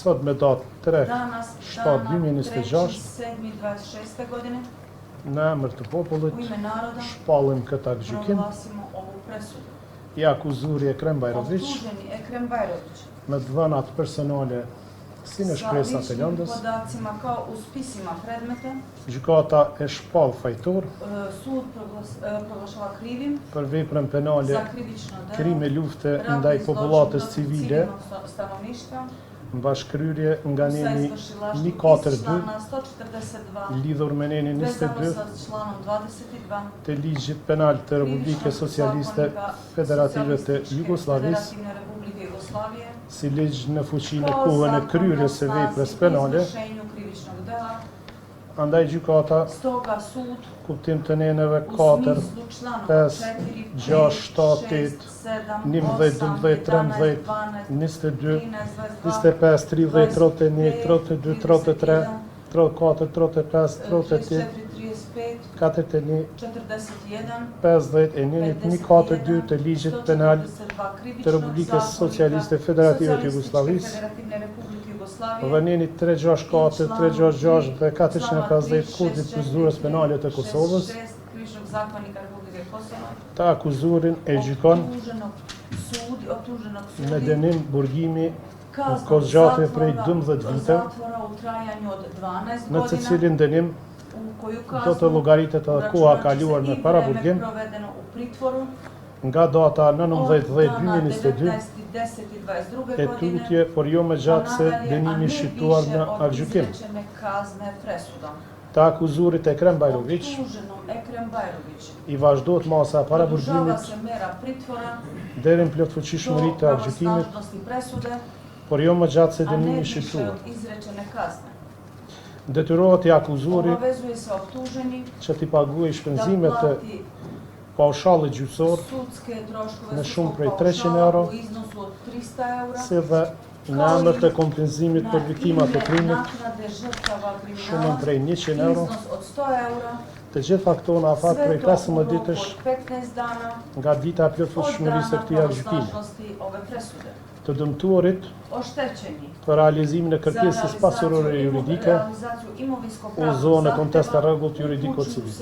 Sot me datë 3 Danas, 7/2026, 3.7.26. godine, në emër të popullit, u ime naroda, shpallim këtë gjykim proglasimo ovu presudu. i akuzuri Ekrem Bajrović Optuženi Ekrem Bajrović me të dhënat personale si në sa shpresat e ličnim lëndës, podacima kao u spisima predmeta, gjykata e shpall fajtor sud proglašava krivim për veprën penale za krivično delo krime lufte ratni ndaj zločin popullatës protiv civile civilnog stanovništva në bashkëryrje nga sa neni izvršilaštvo iz 142 člana 142 lidhur me nenin vezano 22 sa članom 22 të ligjit penal të Republikës Socialiste Federative të Jugosllavisë, Federativne Republike Jugoslavije, si ligj në fuqinë e kao kohën e zakon kryerjes së na veprës snazi penale, u izvršenju krivičnog dela. andaj gjykata Stoga sud kuptim të neneve u 4, smislu članova 5, 4, 6, 7, 6, 7, 11, 12, 13, 22, 25, 30, 31, 32, 33, 34, 35, 38, 35, 41, 41, 50 e nenit 142 të ligjit penal të Republikës Socialiste Federative të Jugosllavisë, dhe nenit 364, 366 dhe 450 kodit procedurës penale të Kosovës, të akuzurin e gjykon me dënim burgimi në kozgjate prej 12 vite, në të cilin dënim do të llogaritet edhe koha kaluar në paraburgim nga data 19/10/2022 e tutje, por jo më gjatë se dënimi shqiptuar në aktgjykim. Të akuzurit Ekrem Bajrović i vazhdohet masa e paraburgimit deri në plotfuqishmëritë të aktgjykimit, por jo më gjatë se dënimi shqiptuar. Detyrohet i akuzuri që t'i paguajë shpenzimet e paushallit gjyqësor në shumë prej 300 euro, si dhe në emër të kompenzimit për viktimat e krimit, shumën prej 100 euro, të gjitha këto në afat prej 15 ditësh nga dita e plotfuqishmërisë së këtij aktgjykimi. Të dëmtuarit për realizimin e kërkesës pasurore juridike udhëzohen në kontest të rregullt juridiko-civil.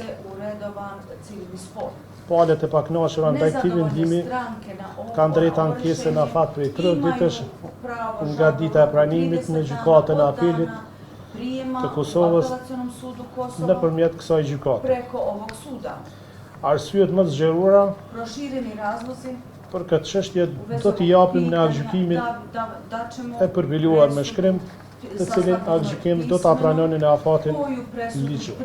Palët e pakënaqura ndaj këtij vendimi kanë drejt ankese në afat prej 30 ditësh nga dita e pranimit në gjykatën e apelit të Kosovës nëpërmjet kësaj gjykate. Arsyet më të zgjeruara për këtë çështje do t'i japim në aktgjykimin e përbiluar me shkrim, të cilin aktgjykimi do ta pranonin në afatin ligjor.